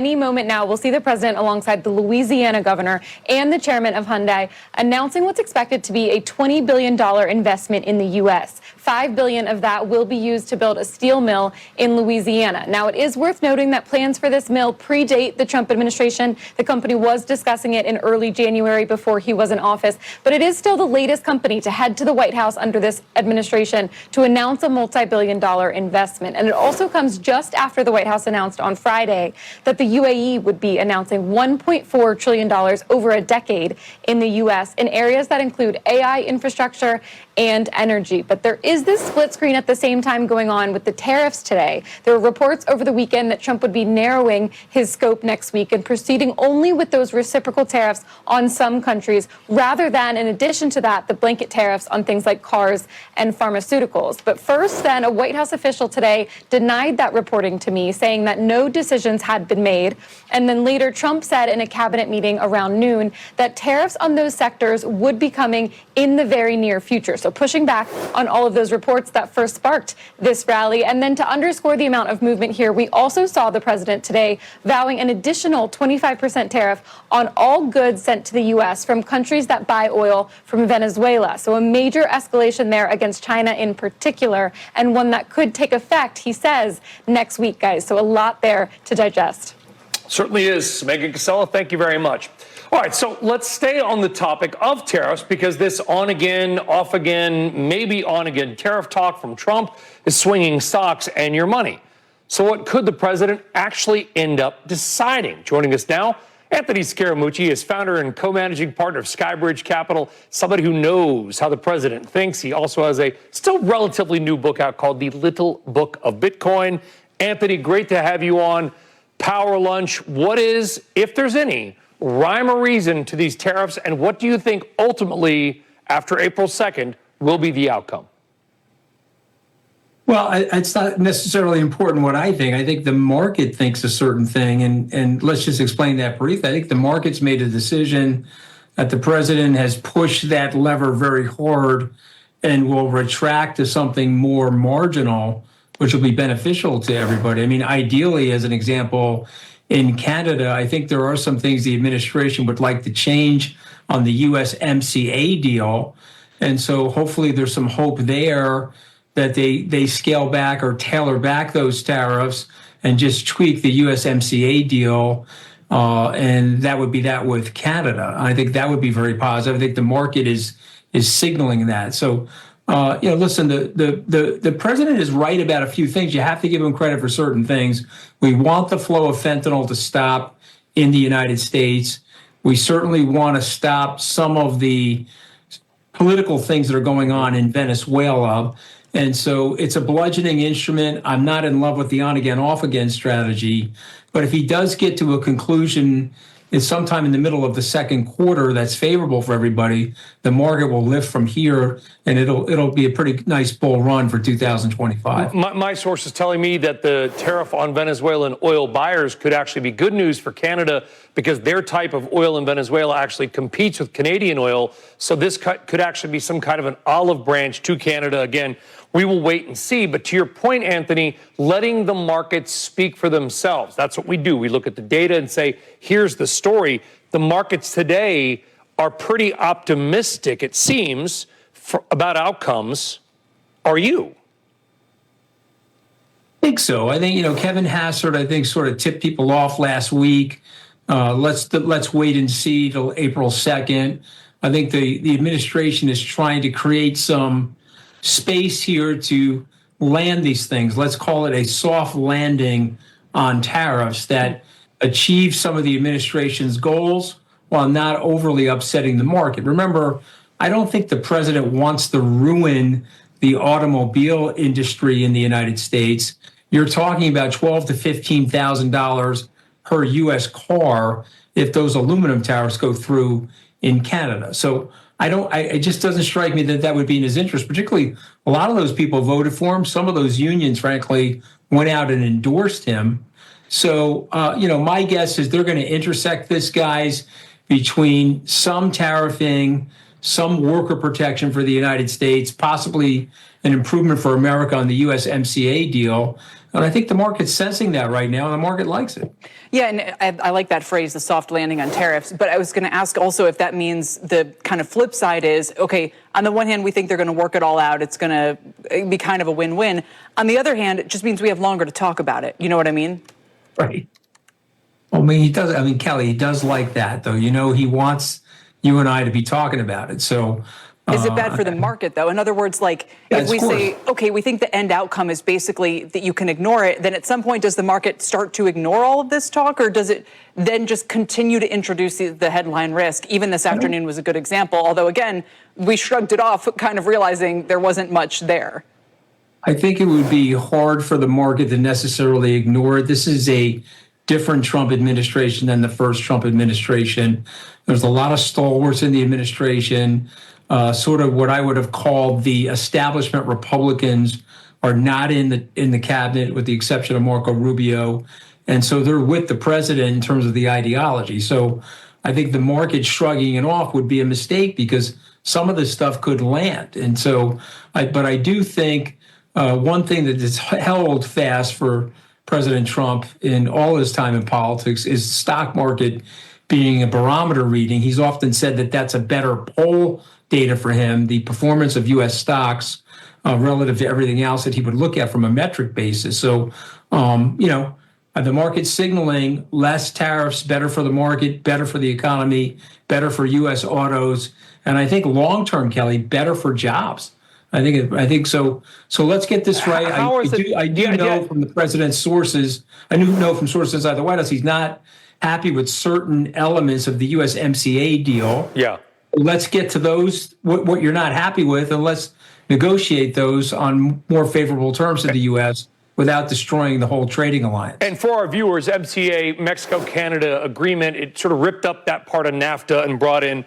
Any moment now, we'll see the president alongside the Louisiana governor and the chairman of Hyundai announcing what's expected to be a $20 billion investment in the U.S. $5 billion of that will be used to build a steel mill in Louisiana. Now, it is worth noting that plans for this mill predate the Trump administration. The company was discussing it in early January before he was in office, but it is still the latest company to head to the White House under this administration to announce a multi-billion-dollar investment. And it also comes just after the White House announced on Friday that the UAE would be announcing $1.4 trillion over a decade in the U.S. in areas that include AI infrastructure and energy. But there is this split screen at the same time going on with the tariffs today. There were reports over the weekend that Trump would be narrowing his scope next week and proceeding only with those reciprocal tariffs on some countries, rather than, in addition to that, the blanket tariffs on things like cars and pharmaceuticals. But first, then, a White House official today denied that reporting to me, saying that no decisions had been made. And then later, Trump said in a cabinet meeting around noon that tariffs on those sectors would be coming in the very near future. So pushing back on all of those reports that first sparked this rally. And then to underscore the amount of movement here, we also saw the president today vowing an additional 25% tariff on all goods sent to the U.S. from countries that buy oil from Venezuela. So a major escalation there against China in particular, and one that could take effect, he says, next week, guys. So a lot there to digest. Certainly is. Megan Casella, thank you very much. All right, so let's stay on the topic of tariffs, because this on again, off again, maybe on again tariff talk from Trump is swinging stocks and your money. So what could the president actually end up deciding? Joining us now, Anthony Scaramucci is founder and co-managing partner of SkyBridge's Capital, somebody who knows how the president thinks. He also has a still relatively new book out called The Little Book of Bitcoin. Anthony, great to have you on Power Lunch. What is, if there's any, rhyme or reason to these tariffs, and what do you think ultimately, after April 2nd, will be the outcome? Well, it's not necessarily important what I think. I think the market thinks a certain thing, and let's just explain that briefly. I think the market's made a decision that the president has pushed that lever very hard and will retract to something more marginal, which will be beneficial to everybody. I mean, ideally, as an example, in Canada, I think there are some things the administration would like to change on the USMCA deal. And so hopefully there's some hope there that they scale back or tailor back those tariffs and just tweak the USMCA deal. And that would be that with Canada. I think that would be very positive. I think the market is signaling that. So, listen, the president is right about a few things. You have to give him credit for certain things. We want the flow of fentanyl to stop in the United States. We certainly want to stop some of the political things that are going on in Venezuela. And so it's a bludgeoning instrument. I'm not in love with the on again, off again strategy. But if he does get to a conclusion, it's sometime in the middle of the second quarter that's favorable for everybody, the market will lift from here, and it'll be a pretty nice bull run for 2025. My source is telling me that the tariff on Venezuelan oil buyers could actually be good news for Canada, because their type of oil in Venezuela actually competes with Canadian oil. So this could actually be some kind of an olive branch to Canada. Again, we will wait and see. But to your point, Anthony, letting the markets speak for themselves. That's what we do. We look at the data and say, here's the story. The markets today are pretty optimistic, it seems, about outcomes. Are you? I think so. I think, Kevin Hassard, sort of tipped people off last week. Let's wait and see till April 2nd. I think the administration is trying to create some space here to land these things. Let's call it a soft landing on tariffs that achieve some of the administration's goals while not overly upsetting the market. Remember, I don't think the president wants to ruin the automobile industry in the United States. You're talking about $12,000 to $15,000 per U.S. car if those aluminum tariffs go through in Canada. So it just doesn't strike me that would be in his interest. Particularly, a lot of those people voted for him. Some of those unions, frankly, went out and endorsed him. So, my guess is they're going to intersect this, guys, between some tariffing, some worker protection for the United States, possibly an improvement for America on the USMCA deal. And I think the market's sensing that right now, and the market likes it. Yeah, and I like that phrase, the soft landing on tariffs. But I was going to ask also if that means the kind of flip side is, okay, on the one hand, we think they're going to work it all out. It's going to be kind of a win-win. On the other hand, it just means we have longer to talk about it. You know what I mean? Right. I mean, he does. I mean, Kelly, he does like that, though. You know, he wants you and I to be talking about it. So. Is it bad for the market, though? In other words, like, if we say, okay, we think the end outcome is basically that you can ignore it, then at some point, does the market start to ignore all of this talk, or does it then just continue to introduce the headline risk? Even this afternoon was a good example, although, again, we shrugged it off, kind of realizing there wasn't much there. I think it would be hard for the market to necessarily ignore it. This is a different Trump administration than the first Trump administration. There's a lot of stalwarts in the administration. Sort of what I would have called the establishment Republicans are not in the cabinet, with the exception of Marco Rubio, and so they're with the president in terms of the ideology. So I think the market shrugging it off would be a mistake, because some of this stuff could land. And so, but I do think one thing that is held fast for President Trump in all his time in politics is the stock market being a barometer reading. He's often said that that's a better poll data for him, the performance of U.S. stocks relative to everything else that he would look at from a metric basis. So, the market's signaling less tariffs, better for the market, better for the economy, better for U.S. autos, and I think long-term, Kelly, better for jobs. I think so. So let's get this right. I do know from the president's sources. I know from sources inside the White House, he's not happy with certain elements of the USMCA deal. Yeah. Let's get to those, what you're not happy with, and let's negotiate those on more favorable terms to the U.S. without destroying the whole trading alliance. And for our viewers, MCA, Mexico-Canada agreement, it sort of ripped up that part of NAFTA and brought in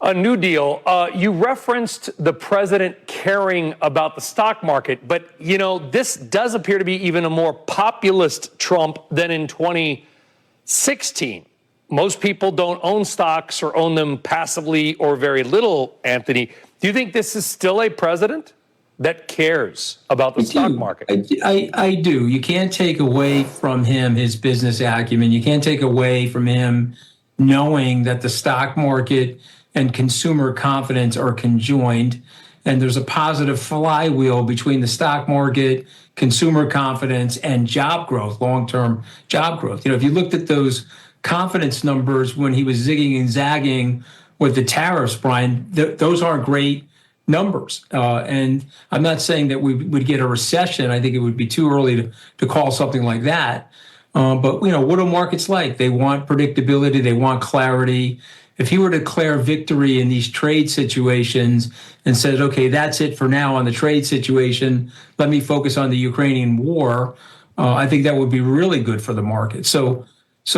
a new deal. You referenced the president caring about the stock market, but, this does appear to be even a more populist Trump than in 2016. Most people don't own stocks or own them passively or very little, Anthony. Do you think this is still a president that cares about the stock market? I do. You can't take away from him his business acumen. You can't take away from him knowing that the stock market and consumer confidence are conjoined, and there's a positive flywheel between the stock market, consumer confidence, and job growth, long-term job growth. If you looked at those confidence numbers when he was zigging and zagging with the tariffs, Brian, those aren't great numbers. And I'm not saying that we would get a recession. I think it would be too early to call something like that. But, what do markets like? They want predictability. They want clarity. If he were to declare victory in these trade situations and said, okay, that's it for now on the trade situation, let me focus on the Ukrainian war, I think that would be really good for the market. So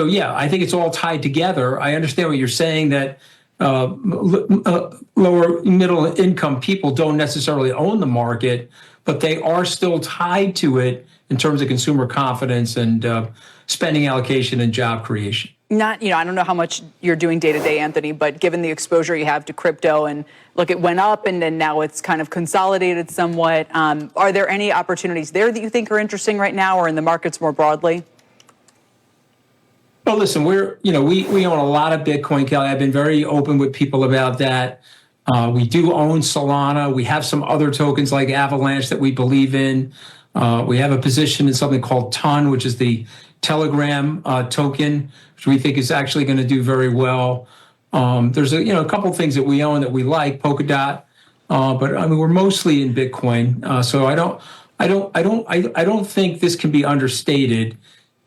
yeah, I think it's all tied together. I understand what you're saying, that lower middle income people don't necessarily own the market, but they are still tied to it in terms of consumer confidence and spending allocation and job creation. I don't know how much you're doing day to day, Anthony, but given the exposure you have to crypto, and look, it went up and then now it's kind of consolidated somewhat. Are there any opportunities there that you think are interesting right now, or in the markets more broadly? Well, listen, we own a lot of Bitcoin, Kelly. I've been very open with people about that. We do own Solana. We have some other tokens like Avalanche that we believe in. We have a position in something called TON, which is the Telegram token, which we think is actually going to do very well. There's a couple of things that we own that we like, Polkadot, but I mean we're mostly in Bitcoin. So I don't think this can be understated.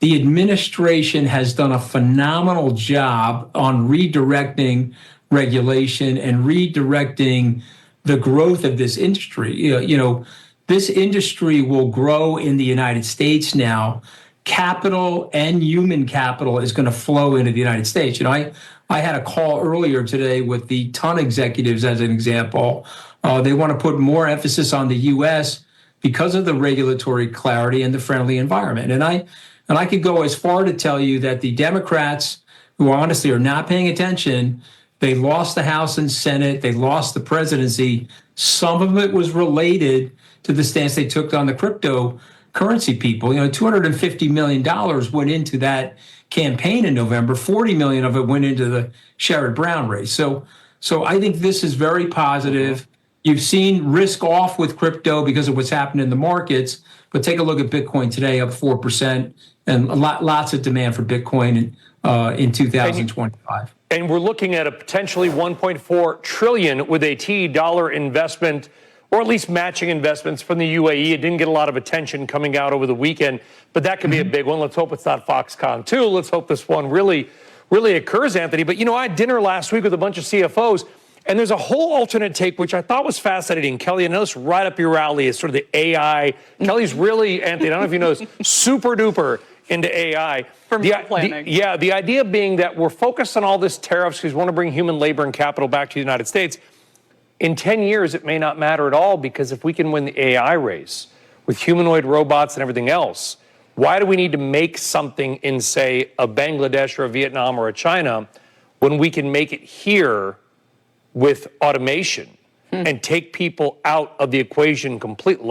The administration has done a phenomenal job on redirecting regulation and redirecting the growth of this industry. This industry will grow in the United States now. Capital and human capital is going to flow into the United States. I had a call earlier today with the TON executives as an example. They want to put more emphasis on the U.S. because of the regulatory clarity and the friendly environment. And I could go as far to tell you that the Democrats, who honestly are not paying attention, they lost the House and Senate, they lost the presidency. Some of it was related to the stance they took on the crypto currency people. $250 million went into that campaign in November. 40 million of it went into the Sherrod Brown race. So I think this is very positive. You've seen risk off with crypto because of what's happened in the markets, but take a look at Bitcoin today, up 4%, and lots of demand for Bitcoin in 2025. And we're looking at a potentially 1.4 trillion with a TE dollar investment, or at least matching investments from the UAE. It didn't get a lot of attention coming out over the weekend, but that could be a big one. Let's hope it's not Foxconn 2. Let's hope this one really occurs, Anthony. But, I had dinner last week with a bunch of CFOs, and there's a whole alternate take, which I thought was fascinating. Kelly, I know it's right up your alley. It's sort of the AI. Kelly's really, Anthony, I don't know if you know this, super duper into AI. From planning. The idea being that we're focused on all this tariffs because we want to bring human labor and capital back to the United States. In 10 years, it may not matter at all, because if we can win the AI race with humanoid robots and everything else, why do we need to make something in, say, a Bangladesh or a Vietnam or a China when we can make it here with automation and take people out of the equation completely?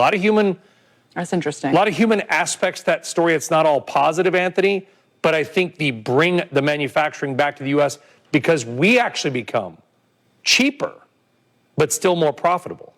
That's interesting. A lot of human aspects to that story. It's not all positive, Anthony, but I think bring the manufacturing back to the U.S. because we actually become cheaper, but still more profitable.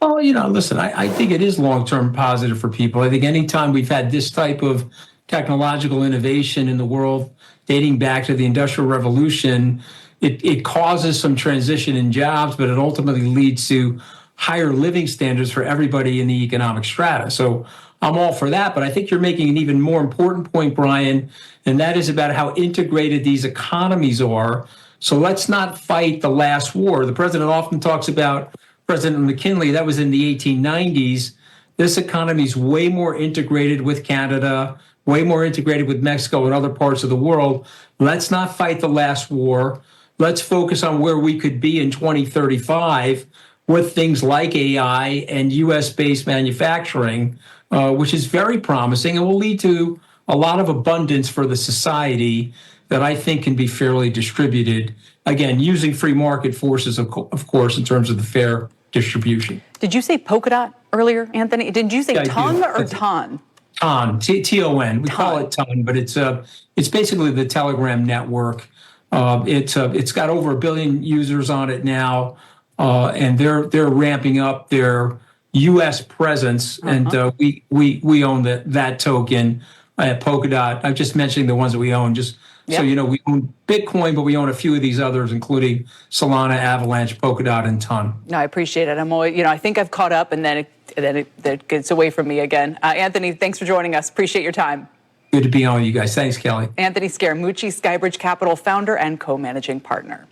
Oh, listen, I think it is long-term positive for people. I think anytime we've had this type of technological innovation in the world dating back to the Industrial Revolution, it causes some transition in jobs, but it ultimately leads to higher living standards for everybody in the economic strata. So I'm all for that, but I think you're making an even more important point, Brian, and that is about how integrated these economies are. So let's not fight the last war. The president often talks about President McKinley, that was in the 1890s. This economy is way more integrated with Canada, way more integrated with Mexico and other parts of the world. Let's not fight the last war. Let's focus on where we could be in 2035 with things like AI and US-based manufacturing, which is very promising and will lead to a lot of abundance for the society that I think can be fairly distributed. Again, using free market forces, of course, in terms of the fair distribution. Did you say polka dot earlier, Anthony? Did you say tongue or ton? Ton, T-O-N. We call it ton, but it's basically the Telegram network. It's got over 1 billion users on it now, and they're ramping up their U.S. presence, and we own that token at Polkadot. I'm just mentioning the ones that we own, just so you know, we own Bitcoin, but we own a few of these others, including Solana, Avalanche, Polkadot, and Ton. No, I appreciate it. I'm always, I think I've caught up, and then it gets away from me again. Anthony, thanks for joining us. Appreciate your time. Good to be on with you guys. Thanks, Kelly. Anthony Scaramucci, SkyBridge Capital founder and co-managing partner.